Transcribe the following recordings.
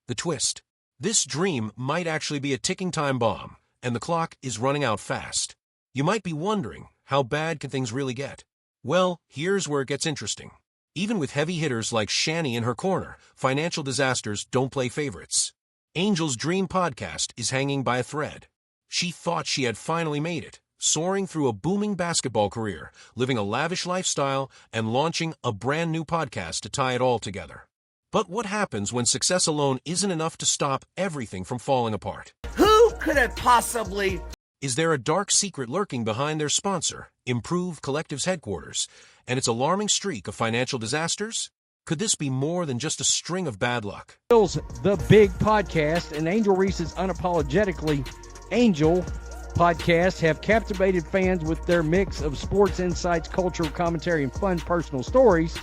The twist: this dream might actually be a ticking time bomb, and the clock is running out fast. You might be wondering, how bad can things really get? Well, here's where it gets interesting. Even with heavy hitters like Shani in her corner, financial disasters don't play favorites. Angel's dream podcast is hanging by a thread. She thought she had finally made it, soaring through a booming basketball career, living a lavish lifestyle, and launching a brand new podcast to tie it all together. But what happens when success alone isn't enough to stop everything from falling apart? Who could it possibly? Is there a dark secret lurking behind their sponsor, Improve Collective's headquarters, and its alarming streak of financial disasters? Could this be more than just a string of bad luck? The Big Podcast and Angel Reese's Unapologetically Angel podcast have captivated fans with their mix of sports insights, cultural commentary, and fun personal stories.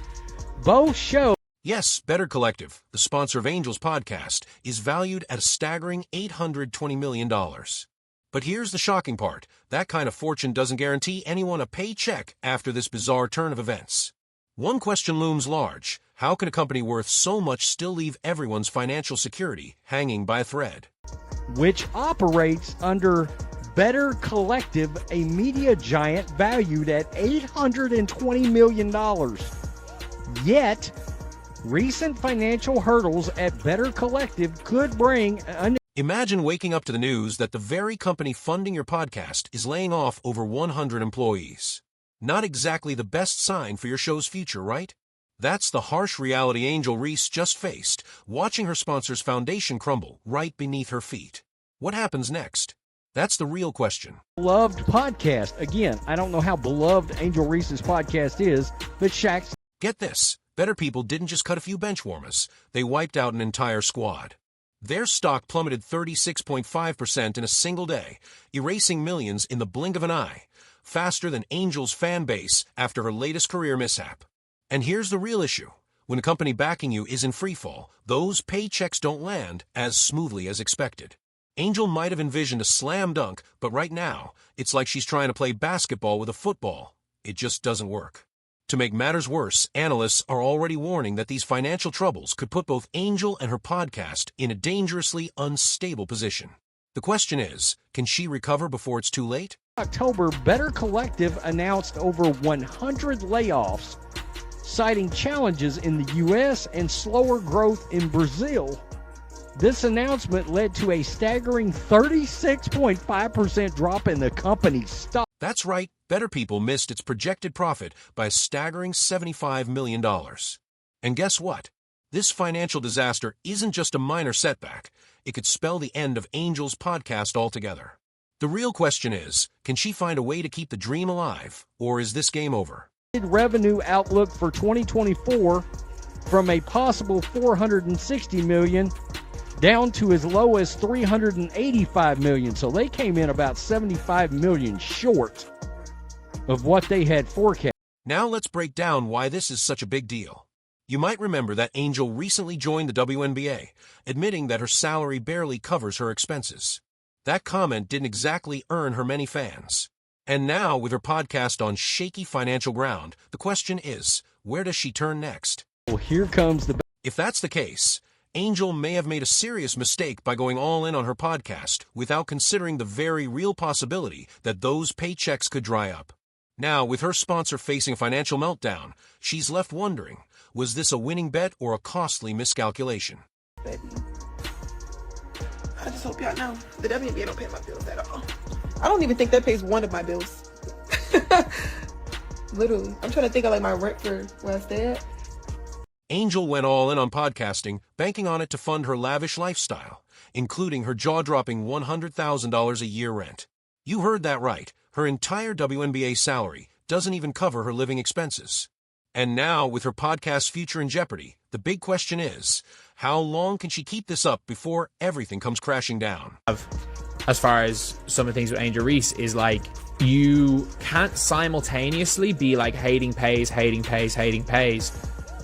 Both shows. Yes, Better Collective, the sponsor of Angel's podcast, is valued at a staggering $820 million. But here's the shocking part. That kind of fortune doesn't guarantee anyone a paycheck after this bizarre turn of events. One question looms large. How can a company worth so much still leave everyone's financial security hanging by a thread? Which operates under Better Collective, a media giant valued at $820 million. Yet, recent financial hurdles at Better Collective could bring Imagine waking up to the news that the very company funding your podcast is laying off over 100 employees. Not exactly the best sign for your show's future, right? That's the harsh reality Angel Reese just faced, watching her sponsor's foundation crumble right beneath her feet. What happens next? That's the real question. Beloved podcast. Again, I don't know how beloved Angel Reese's podcast is, but Shaq's. Get this. Better People didn't just cut a few bench warmers. They wiped out an entire squad. Their stock plummeted 36.5% in a single day, erasing millions in the blink of an eye, faster than Angel's fan base after her latest career mishap. And here's the real issue. When a company backing you is in freefall, those paychecks don't land as smoothly as expected. Angel might have envisioned a slam dunk, but right now, it's like she's trying to play basketball with a football. It just doesn't work. To make matters worse, analysts are already warning that these financial troubles could put both Angel and her podcast in a dangerously unstable position. The question is, can she recover before it's too late? October, Better Collective announced over 100 layoffs, citing challenges in the U.S. and slower growth in Brazil. This announcement led to a staggering 36.5% drop in the company's stock. That's right, Better People missed its projected profit by a staggering $75 million. And guess what? This financial disaster isn't just a minor setback. It could spell the end of Angel's podcast altogether. The real question is, can she find a way to keep the dream alive, or is this game over? Revenue outlook for 2024 from a possible $460 million down to as low as $385 million. So they came in about $75 million short of what they had forecast. Now let's break down why this is such a big deal. You might remember that Angel recently joined the WNBA, admitting that her salary barely covers her expenses. That comment didn't exactly earn her many fans. And now, with her podcast on shaky financial ground, the question is, where does she turn next? Well, here comes the... If that's the case, Angel may have made a serious mistake by going all in on her podcast without considering the very real possibility that those paychecks could dry up. Now, with her sponsor facing a financial meltdown, she's left wondering, was this a winning bet or a costly miscalculation? Baby, I just hope y'all know the WNBA don't pay my bills at all. I don't even think that pays one of my bills. Literally. I'm trying to think of like my rent for where I stay at. Angel went all in on podcasting, banking on it to fund her lavish lifestyle, including her jaw-dropping $100,000 a year rent. You heard that right. Her entire WNBA salary doesn't even cover her living expenses. And now, with her podcast's future in jeopardy, the big question is, how long can she keep this up before everything comes crashing down? As far as some of the things with Angel Reese is like, you can't simultaneously be like hating pays,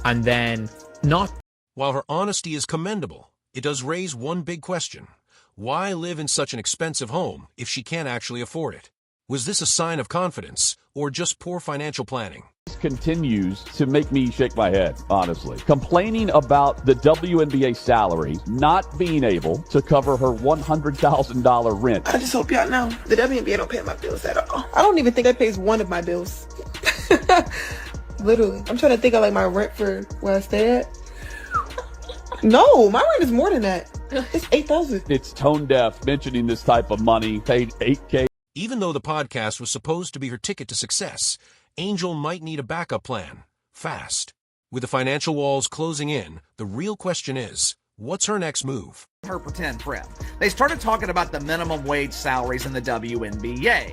and then not. While her honesty is commendable, it does raise one big question. Why live in such an expensive home if she can't actually afford it? Was this a sign of confidence or just poor financial planning? continues to make me shake my head, honestly. Complaining about the WNBA salary not being able to cover her $100,000 rent. I just hope y'all know the WNBA don't pay my bills at all. I don't even think that pays one of my bills. Literally. I'm trying to think of like my rent for where I stay at. No, my rent is more than that. It's $8,000. It's tone deaf mentioning this type of money, paid $8K. Even though the podcast was supposed to be her ticket to success, Angel might need a backup plan, fast. With the financial walls closing in, the real question is, what's her next move? Her pretend friend. They started talking about the minimum wage salaries in the WNBA.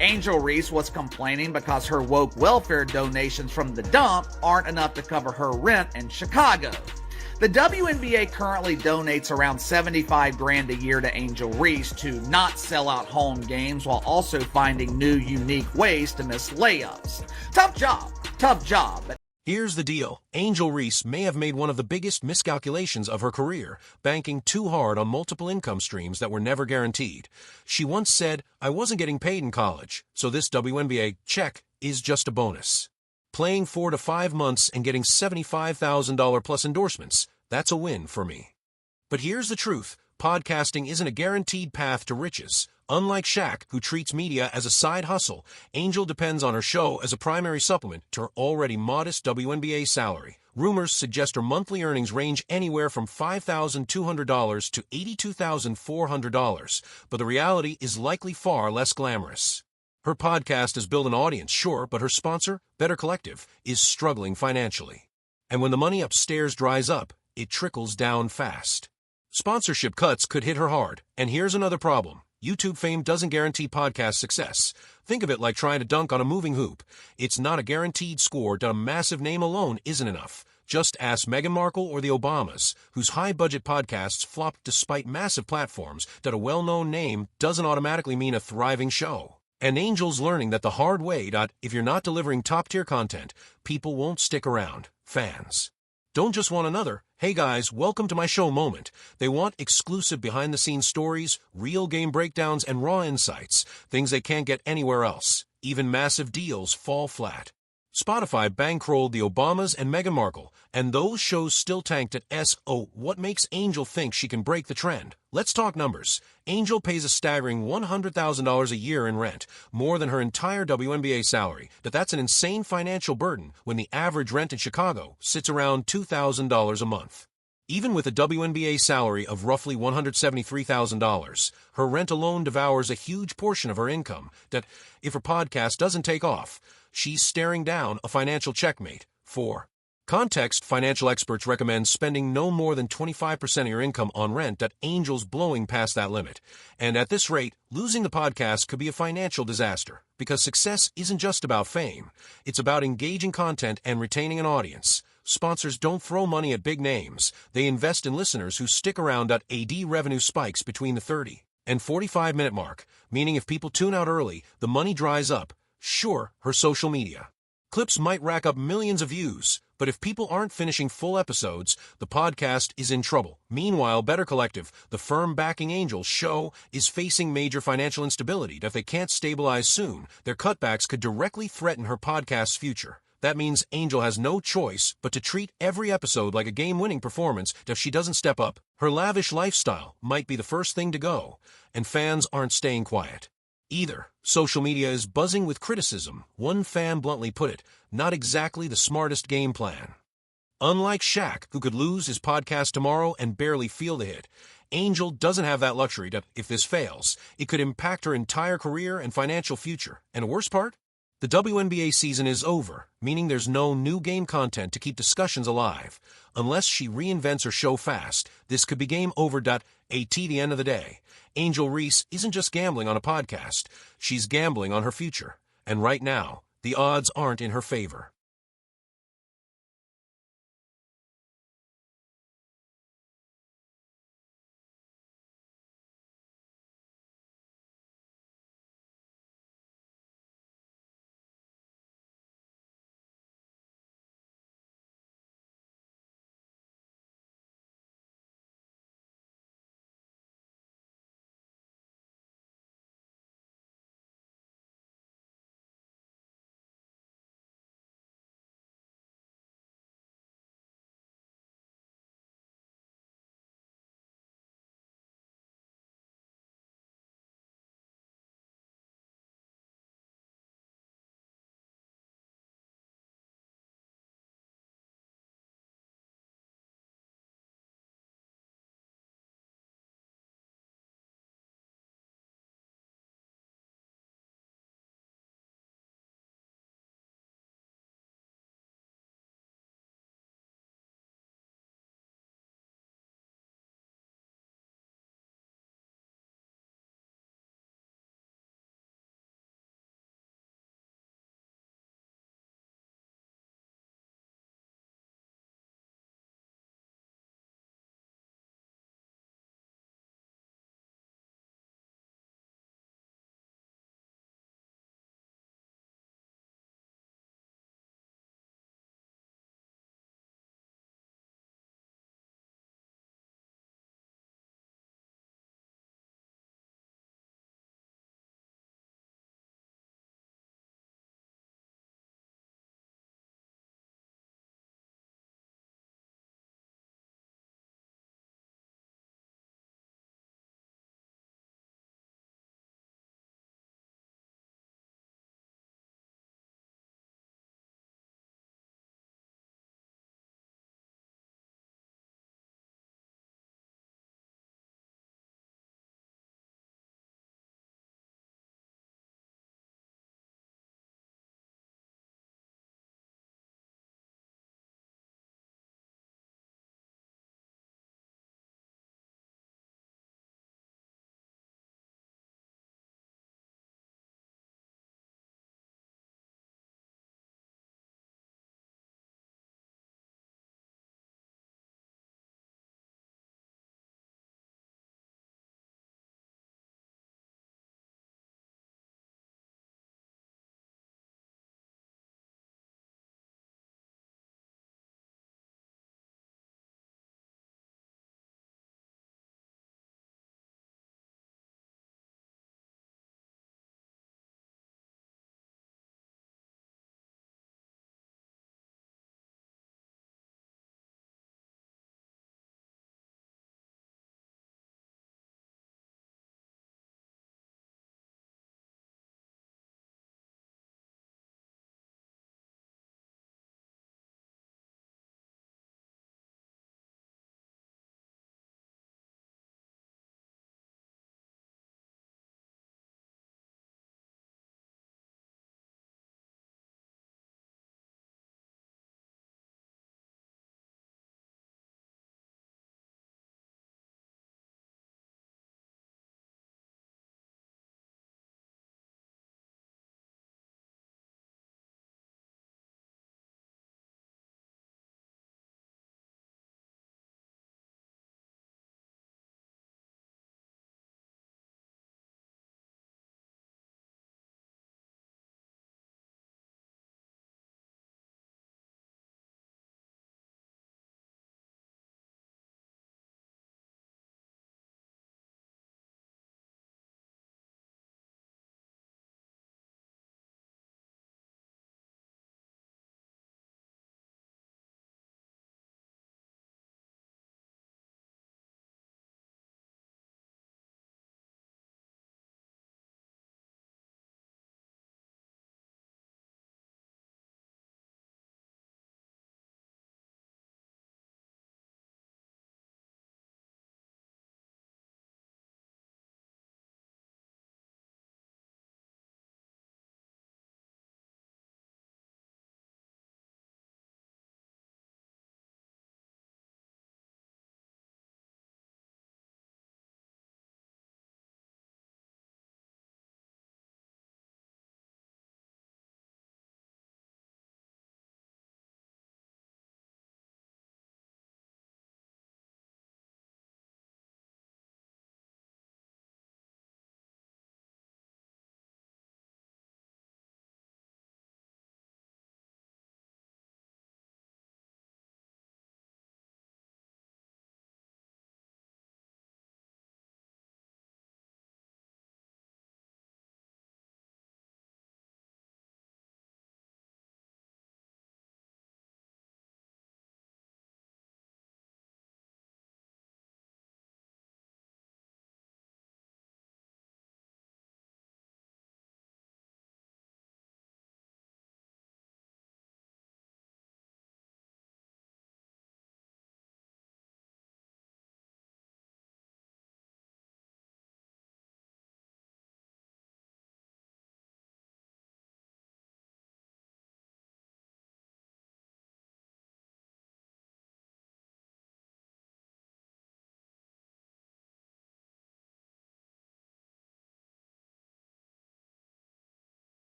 Angel Reese was complaining because her woke welfare donations from the dump aren't enough to cover her rent in Chicago. The WNBA currently donates around $75,000 a year to Angel Reese to not sell out home games while also finding new, unique ways to miss layups. Tough job. But Here's the deal. Angel Reese may have made one of the biggest miscalculations of her career, banking too hard on multiple income streams that were never guaranteed. She once said, "I wasn't getting paid in college, so this WNBA check is just a bonus." Playing 4 to 5 months and getting $75,000 plus endorsements, that's a win for me. But here's the truth. Podcasting isn't a guaranteed path to riches. Unlike Shaq, who treats media as a side hustle, Angel depends on her show as a primary supplement to her already modest WNBA salary. Rumors suggest her monthly earnings range anywhere from $5,200 to $82,400, but the reality is likely far less glamorous. Her podcast has built an audience, sure, but her sponsor, Better Collective, is struggling financially. And when the money upstairs dries up, it trickles down fast. Sponsorship cuts could hit her hard, and here's another problem. YouTube fame doesn't guarantee podcast success. Think of it like trying to dunk on a moving hoop. It's not a guaranteed score that a massive name alone isn't enough. Just ask Meghan Markle or the Obamas, whose high-budget podcasts flopped despite massive platforms, that a well-known name doesn't automatically mean a thriving show. And Angel's learning that the hard way that if you're not delivering top-tier content, people won't stick around. Fans don't just want another, "Hey guys, welcome to my show" moment. They want exclusive behind-the-scenes stories, real game breakdowns, and raw insights, things they can't get anywhere else. Even massive deals fall flat. Spotify bankrolled the Obamas and Meghan Markle, and those shows still tanked at S.O. What makes Angel think she can break the trend? Let's talk numbers. Angel pays a staggering $100,000 a year in rent, more than her entire WNBA salary. That's an insane financial burden when the average rent in Chicago sits around $2,000 a month. Even with a WNBA salary of roughly $173,000, her rent alone devours a huge portion of her income that, if her podcast doesn't take off, she's staring down a financial checkmate. For context, financial experts recommend spending no more than 25% of your income on rent. That Angel's blowing past that limit. And at this rate, losing the podcast could be a financial disaster, because success isn't just about fame. It's about engaging content and retaining an audience. Sponsors don't throw money at big names. They invest in listeners who stick around. AD revenue spikes between the 30 and 45-minute mark, meaning if people tune out early, the money dries up. Sure, her social media clips might rack up millions of views, but if people aren't finishing full episodes, the podcast is in trouble. Meanwhile, Better Collective, the firm backing Angel's show, is facing major financial instability. If they can't stabilize soon, their cutbacks could directly threaten her podcast's future. That means Angel has no choice but to treat every episode like a game-winning performance. If she doesn't step up, her lavish lifestyle might be the first thing to go, and fans aren't staying quiet either. Social media is buzzing with criticism. One fan bluntly put it, "Not exactly the smartest game plan." Unlike Shaq, who could lose his podcast tomorrow and barely feel the hit, Angel doesn't have that luxury. That if this fails, it could impact her entire career and financial future. And the worst part? The WNBA season is over, meaning there's no new game content to keep discussions alive. Unless she reinvents her show fast, this could be game over. At the end of the day, Angel Reese isn't just gambling on a podcast, she's gambling on her future. And right now, the odds aren't in her favor.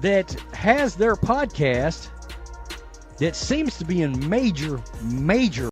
that has their podcast that seems to be in major